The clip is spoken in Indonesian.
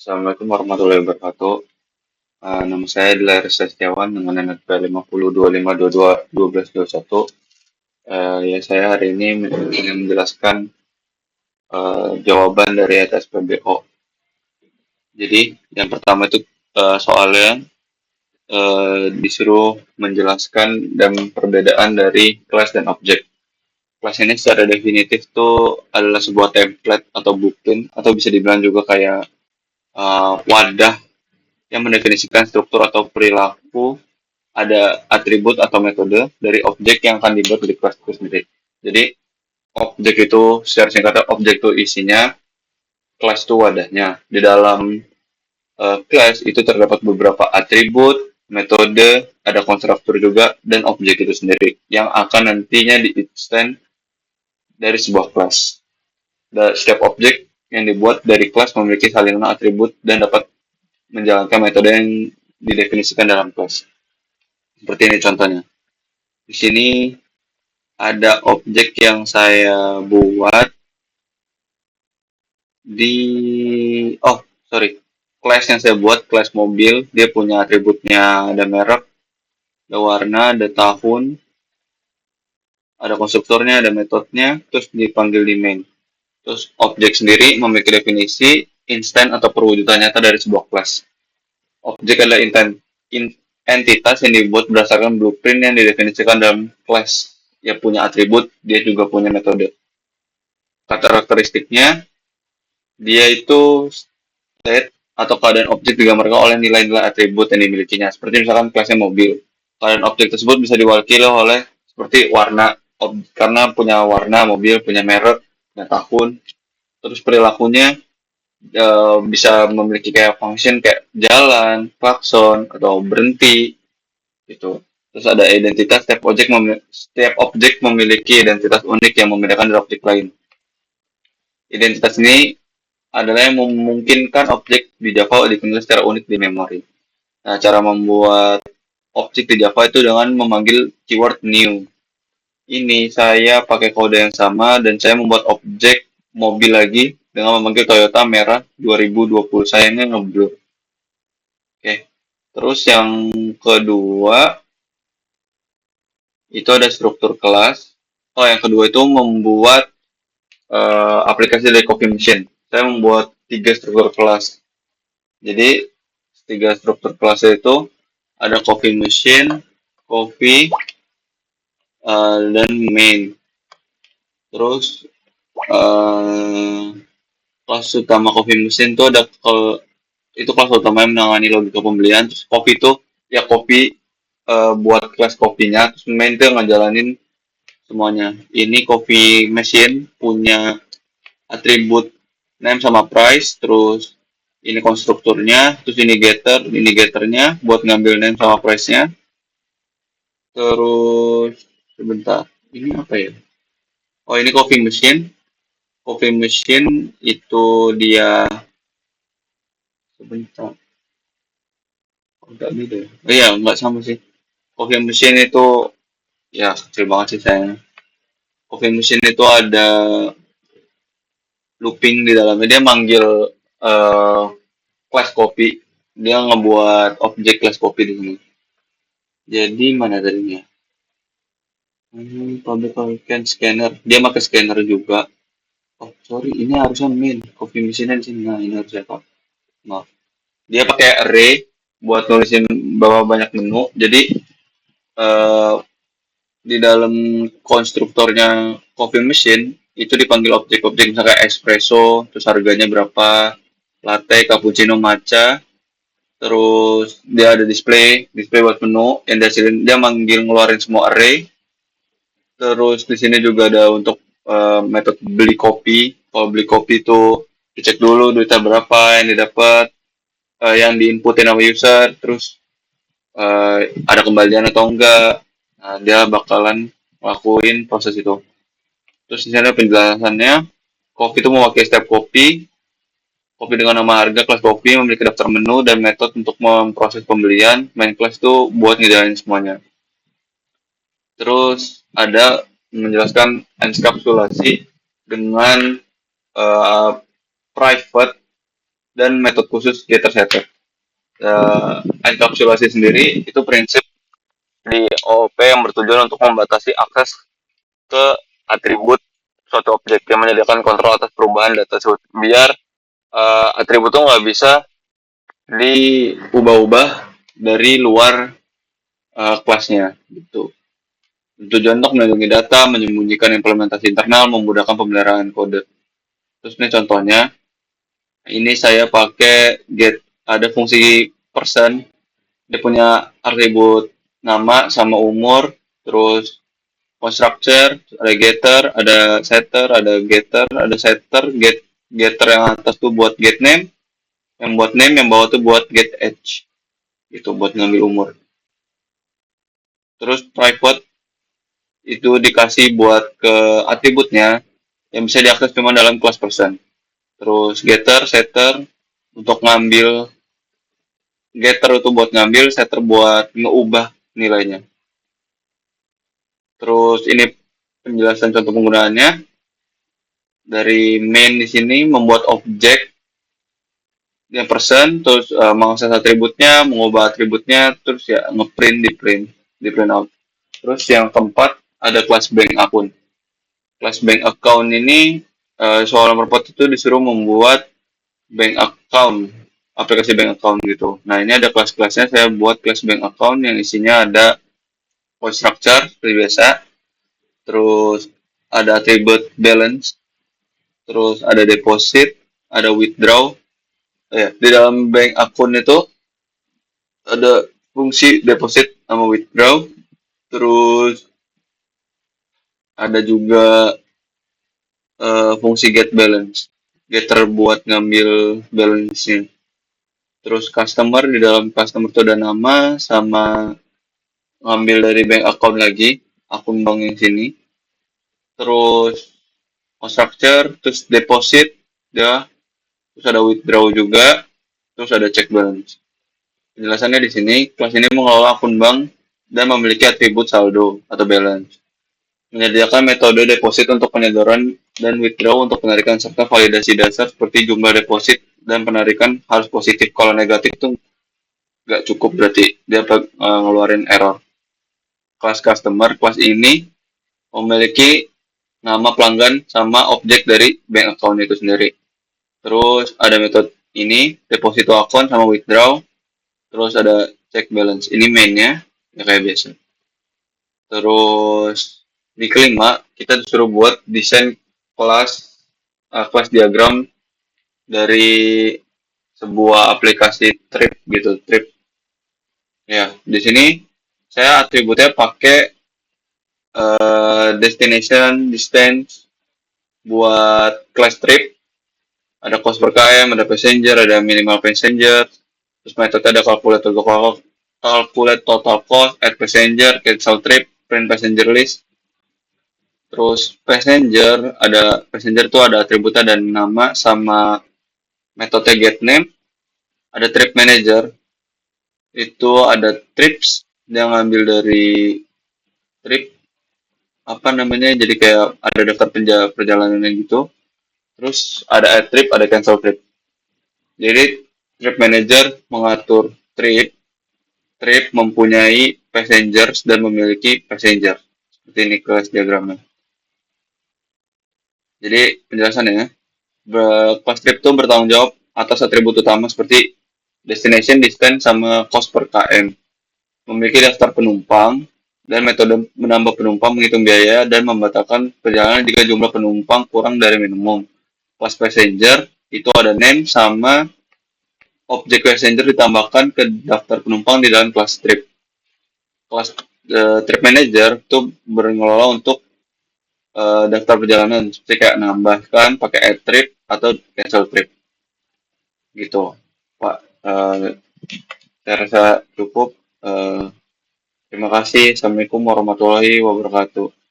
Assalamualaikum warahmatullahi wabarakatuh. Nama saya adalah Reza Setiawan dengan NPK 5025221221. Ya, saya hari ini ingin menjelaskan jawaban dari atas PBO. Jadi, yang pertama itu soalnya disuruh menjelaskan dan perbedaan dari kelas dan objek. Kelas ini secara definitif itu adalah sebuah template atau blueprint atau bisa dibilang juga kayak wadah yang mendefinisikan struktur atau perilaku, ada atribut atau metode dari objek yang akan dibuat di kelas itu sendiri. Jadi objek itu secara singkatnya objek itu isinya, kelas itu wadahnya. Di dalam kelas itu terdapat beberapa atribut, metode, ada konstruktor juga, dan objek itu sendiri yang akan nantinya di-extend dari sebuah kelas. Setiap objek yang dibuat dari kelas memiliki salinan atribut dan dapat menjalankan metode yang didefinisikan dalam kelas. Seperti ini contohnya. Di sini ada objek yang saya buat di sorry, class yang saya buat, class mobil. Dia punya atributnya, ada merek, ada warna, ada tahun, ada konstruktornya, ada metodenya, terus dipanggil di main. Terus objek sendiri memiliki definisi instan atau perwujudan nyata dari sebuah kelas. Objek adalah entitas yang dibuat berdasarkan blueprint yang didefinisikan dalam kelas. Dia punya atribut, dia juga punya metode. Karakteristiknya, dia itu state atau keadaan objek digambarkan oleh nilai-nilai atribut yang dimilikinya. Seperti misalkan kelasnya mobil. Keadaan objek tersebut bisa diwakili oleh seperti warna, karena punya warna mobil, punya merek, punya tahun. Terus perilakunya bisa memiliki kayak function kayak jalan, klakson, atau berhenti gitu. Terus ada identitas, setiap objek memiliki identitas unik yang membedakan dari objek lain. Identitas ini adalah yang memungkinkan objek di Java dikenal secara unik di memori. Nah, cara membuat objek di Java itu dengan memanggil keyword new. Ini saya pakai kode yang sama dan saya membuat objek mobil lagi dengan memanggil Toyota merah 2020. Sayangnya ngeblur. Oke. Terus yang kedua itu ada struktur kelas. Yang kedua itu membuat aplikasi dari Coffee Machine. Saya membuat 3 struktur kelas. Jadi 3 struktur kelas itu ada Coffee Machine, Coffee, dan main. Terus kelas utama Coffee Machine itu ada itu kelas utama yang menangani logika pembelian. Terus Coffee itu ya Coffee buat kelas kopinya. Terus main itu ngejalanin semuanya. Ini Coffee Machine punya atribut name sama price, terus ini konstrukturnya, terus ini getter-nya buat ngambil name sama price-nya. Terus sebentar, ini apa ya? Ini Coffee Machine. Coffee Machine itu dia sebentar. Enggak gitu ya. Iya, enggak sama sih. Coffee Machine itu ya kecil banget sih sayangnya. Coffee Machine itu ada looping di dalamnya. Dia manggil class copy. Dia ngebuat objek class copy di sini. Jadi mana tadinya? Public Icon Scanner. Dia pakai scanner juga. Sorry, ini harusnya main. Coffee machine di sini. Nah, ini harusnya Pak. Maaf. Dia pakai array buat nulisin bawa banyak menu. Jadi di dalam konstruktornya Coffee Machine itu dipanggil objek-objek misalnya espresso, terus harganya berapa, latte, cappuccino, matcha, terus dia ada display buat menu yang dia manggil ngeluarin semua array. Terus di sini juga ada untuk metode beli kopi. Kalau beli kopi itu dicek dulu duitnya berapa yang didapat, yang diinputin sama user, terus ada kembalian atau enggak. Nah, dia bakalan lakuin proses itu. Terus di sini ada penjelasannya. Kopi itu mewakili setiap kopi. Kopi dengan nama harga, kelas kopi memiliki daftar menu dan metode untuk memproses pembelian. Main class itu buat ngejalanin semuanya. Terus ada menjelaskan enkapsulasi dengan private dan metode khusus getter setter. Enkapsulasi sendiri itu prinsip di OOP yang bertujuan untuk membatasi akses ke atribut suatu objek yang menyediakan kontrol atas perubahan data tersebut biar atribut itu nggak bisa diubah-ubah dari luar kelasnya gitu. Tujuan untuk melindungi data, menyembunyikan implementasi internal, memudahkan pemeliharaan kode. Terus ini contohnya, ini saya pakai get, ada fungsi person, dia punya atribut nama sama umur, terus constructor, ada getter, ada setter, getter yang atas tuh buat get name, yang bawah tuh buat get age, itu buat ngambil umur. Terus private itu dikasih buat ke atributnya yang bisa diakses cuma dalam kelas person. Terus getter, setter untuk ngambil, getter itu buat ngambil, setter buat ngeubah nilainya. Terus ini penjelasan contoh penggunaannya. Dari main di sini membuat objek yang person, terus mengakses atributnya, mengubah atributnya, terus ya di print out. Terus yang keempat ada kelas bank akun. Kelas bank account ini soal report itu disuruh membuat bank account, aplikasi bank account gitu. Nah ini ada kelas-kelasnya, saya buat kelas bank account yang isinya ada post structure seperti biasa, terus ada attribute balance, terus ada deposit, ada withdraw. Ya, di dalam bank akun itu ada fungsi deposit sama withdraw, terus ada juga fungsi get balance, getter buat ngambil balance-nya. Terus customer, di dalam customer itu ada nama sama ngambil dari bank account lagi, akun bank yang sini. Terus constructor, terus deposit, ya, terus ada withdraw juga, terus ada check balance. Penjelasannya di sini, kelas ini mengelola akun bank dan memiliki atribut saldo atau balance. Menyediakan metode deposit untuk penyaluran dan withdraw untuk penarikan serta validasi dasar seperti jumlah deposit dan penarikan harus positif. Kalau negatif tuh nggak cukup, berarti dia ngeluarin error. Kelas customer, kelas ini memiliki nama pelanggan sama objek dari bank account itu sendiri. Terus ada metode ini, deposito account sama withdraw. Terus ada check balance. Ini mainnya, ya kayak biasa. Terus di kelima, kita disuruh buat desain kelas diagram dari sebuah aplikasi trip gitu, trip. Ya, di sini saya atributnya pakai destination, distance buat class trip. Ada cost per km, ada passenger, ada minimal passenger. Terus metode ada calculate total cost, add passenger, cancel trip, print passenger list. Terus passenger tuh ada atributnya dan nama sama metode get name. Ada trip manager, itu ada trips yang ngambil dari trip apa namanya, jadi kayak ada daftar perjalanan gitu. Terus ada add trip, ada cancel trip. Jadi trip manager mengatur trip mempunyai passengers dan memiliki passenger. Seperti ini kelas diagramnya. Jadi penjelasannya, kelas trip itu bertanggung jawab atas atribut utama seperti destination, distance, sama cost per km. Memiliki daftar penumpang dan metode menambah penumpang, menghitung biaya, dan membatalkan perjalanan jika jumlah penumpang kurang dari minimum. Kelas passenger itu ada name sama objek passenger ditambahkan ke daftar penumpang di dalam kelas trip. Kelas trip manager itu mengelola untuk daftar perjalanan, seperti kayak nambahkan pakai add trip atau cancel trip gitu, Pak. Saya rasa cukup. Terima kasih. Assalamualaikum warahmatullahi wabarakatuh.